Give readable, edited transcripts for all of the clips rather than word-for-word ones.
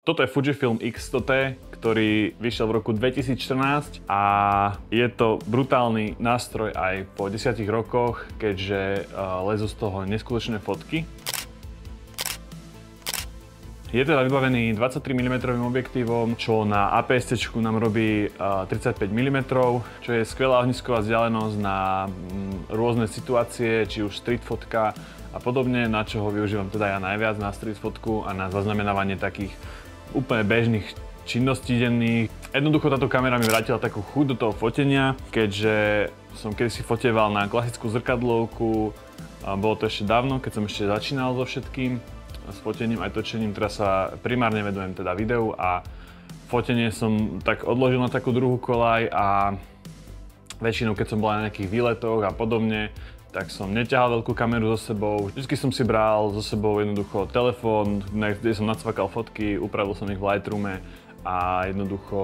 Toto je Fujifilm X100T, ktorý vyšiel v roku 2014 a je to brutálny nástroj aj po 10 rokoch, keďže lezú z toho neskutočné fotky. Je teda vybavený 23 mm objektívom, čo na APS-C nám robí 35 mm, čo je skvelá ohnisková vzdialenosť na rôzne situácie, či už street fotka a podobne, na čo ho využívam teda ja najviac, na street fotku a na zaznamenávanie takých úplne bežných činností denných. Jednoducho táto kamera mi vrátila takú chuť do toho fotenia, keďže som kedysi foteval na klasickú zrkadlovku, bolo to ešte dávno, keď som ešte začínal so všetkým, s fotením aj točením. Teraz sa primárne venujem teda videu a fotenie som tak odložil na takú druhú koľaj a väčšinou keď som bol na nejakých výletoch a podobne, tak som neťahal veľkú kameru so sebou. Vždycky som si bral so sebou jednoducho telefón, kde som nacvakal fotky, upravil som ich v Lightroome a jednoducho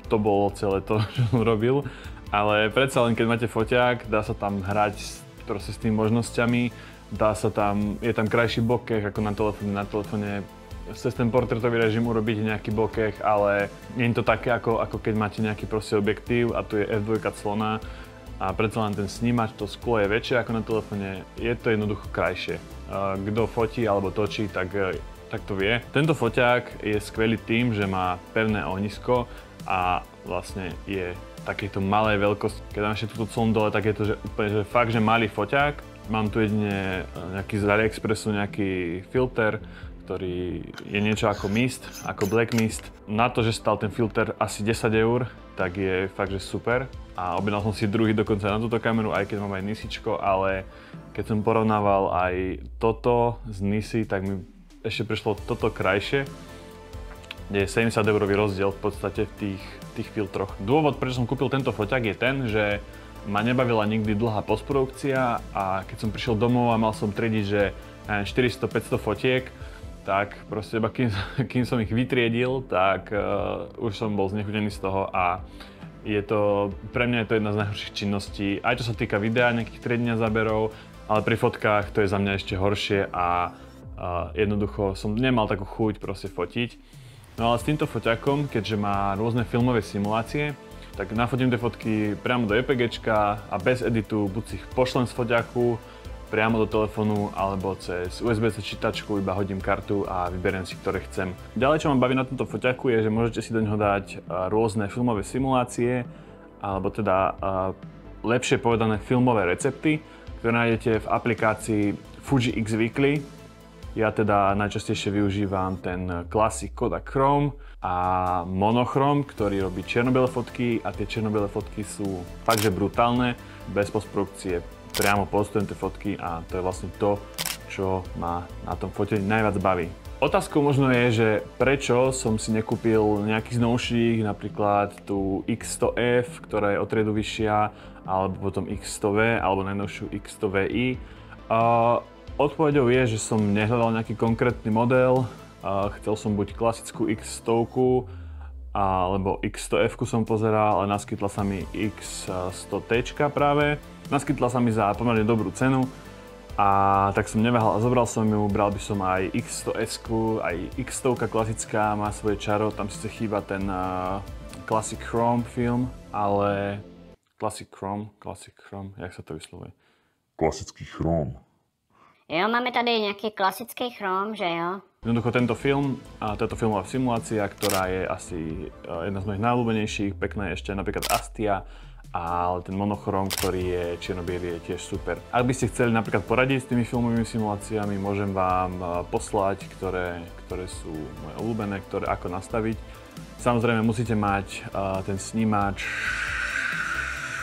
to bolo celé to, čo som robil. Ale predsa len keď máte foťák, dá sa tam hrať proste s tými možnosťami. Je tam krajší bokeh ako na telefóne. Cez ten portrétový režim urobiť nejaký bokeh, ale nie je to také ako keď máte nejaký proste objektív a tu je f2 clona. A predsa len ten snímač, to sklo je väčšie ako na telefóne, je to jednoducho krajšie. Kto fotí alebo točí, tak to vie. Tento foťák je skvelý tým, že má pevné ohnisko a vlastne je takejto malej veľkosti. Keď dám ešte túto clonu dole, tak je to úplne fakt, že malý foťák. Mám tu jedine nejaký z AliExpressu, nejaký filter, ktorý je niečo ako mist, ako black mist. Na to, že stal ten filter asi 10 €, tak je fakt, že super. A objednal som si druhý dokonca na túto kameru, aj keď mám aj Nisičko, ale keď som porovnával aj toto z Nisy, tak mi ešte prišlo toto krajšie, kde je 70 € rozdiel v podstate v tých filtroch. Dôvod, prečo som kúpil tento foťák je ten, že ma nebavila nikdy dlhá postprodukcia a keď som prišiel domov a mal som triediť, že 400-500 fotiek, tak proste iba kým som ich vytriedil, tak už som bol znechutený z toho a pre mňa je to jedna z najhorších činností, aj čo sa týka videa, nejakých triedenia záberov, ale pri fotkách to je za mňa ešte horšie a jednoducho som nemal takú chuť proste fotiť. No ale s týmto foťakom, keďže má rôzne filmové simulácie, tak nafotím tie fotky priamo do EPGčka a bez editu buď si ich pošlem z foťaku priamo do telefónu alebo cez USB-C čítačku, iba hodím kartu a vyberiem si, ktoré chcem. Ďalej, čo ma baví na tomto foťaku je, že môžete si do neho dať rôzne filmové simulácie alebo teda lepšie povedané filmové recepty, ktoré nájdete v aplikácii Fuji X Weekly. Ja teda najčastejšie využívam ten Classic Kodak Chrome a Monochrom, ktorý robí čierno-biele fotky a tie čierno-biele fotky sú fakt, že brutálne, bez postprodukcie. Priamo postujem tie fotky a to je vlastne to, čo ma na tom fotení najviac baví. Otázkou možno je, že prečo som si nekúpil nejakých z novších, napríklad tú X100F, ktorá je o triedu vyššia, alebo potom X100V, alebo najnovšiu X100VI. Odpoveďou je, že som nehľadal nejaký konkrétny model. Chcel som buď klasickú X100, alebo X100F som pozeral, ale naskytla sa mi X100T práve. Naskytla sa mi za pomerne dobrú cenu a tak som neváhal a zobral som ju. Bral by som aj X100S, aj X100 klasická má svoje čaro, tam síce chýba ten Classic Chrome film, ale Classic Chrome, jak sa to vyslovuje? Klasický chrom. Jo, máme tady nějaký klasický chrom, že jo? Jednoducho tento film a táto filmová simulácia, ktorá je asi jedna z mojich najľúbenejších, pekná je ešte napríklad Astia, ale ten monochrom, ktorý je čierno-biely, je tiež super. Ak by ste chceli napríklad poradiť s tými filmovými simuláciami, môžem vám poslať, ktoré sú moje obľúbené, ako nastaviť. Samozrejme musíte mať ten snímač,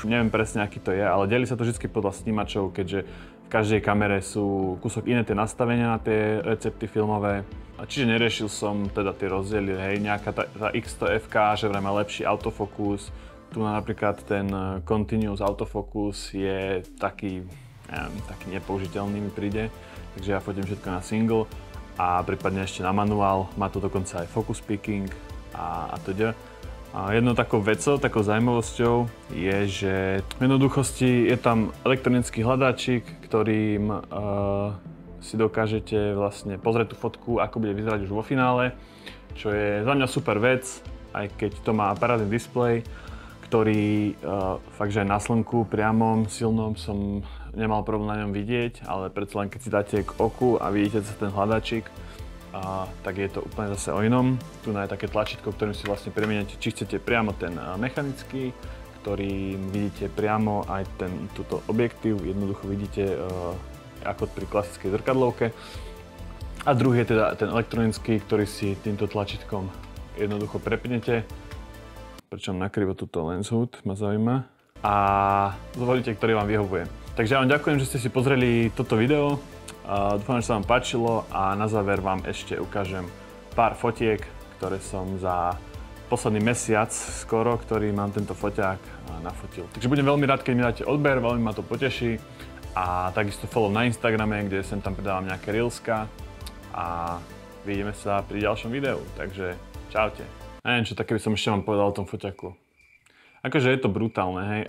neviem presne aký to je, ale delí sa to vždy podľa snímačov, keďže v každej kamere sú kúsok iné tie nastavenia na tie recepty filmové. Čiže neriešil som teda tie rozdiely, hej, nejaká tá X100F, že vraj má lepší autofokus. Tu napríklad ten Continuous Autofocus je taký nepoužiteľný mi príde, takže ja fotím všetko na single a prípadne ešte na manuál. Má to dokonca aj focus picking a teda. Jednou takou vecou, takou zaujímavosťou je, že v jednoduchosti je tam elektronický hľadáčik, ktorým si dokážete vlastne pozrieť tú fotku, ako bude vyzerať už vo finále. čo je za mňa super vec, aj keď to má parádny displej, ktorý fakt, že aj na slnku priamom, silnom som nemal problém na ňom vidieť, ale predsa len keď si dáte k oku a vidíte sa ten hľadačik, tak je to úplne zase o inom. Tu je také tlačítko, ktorým si vlastne premieňate, či chcete priamo ten mechanický, ktorý vidíte priamo aj túto objektív, jednoducho vidíte ako pri klasickej zrkadlovke. A druhý je teda ten elektronický, ktorý si týmto tlačítkom jednoducho prepnete. Pričom nakrivo túto lens hood ma zaujíma. A zvolíte, ktorý vám vyhovuje. Takže ja vám ďakujem, že ste si pozreli toto video. Dúfam, že sa vám páčilo a na záver vám ešte ukážem pár fotiek, ktoré som za posledný mesiac skoro, ktorý mám tento foťák nafotil. Takže budem veľmi rád, keď mi dáte odber, veľmi ma to poteší. A takisto follow na Instagrame, kde sem tam pridávam nejaké reelska. A vidíme sa pri ďalšom videu, takže čaute. Neviem, čo také by som ešte vám povedal o tom foťaku. Akože je to brutálne, hej.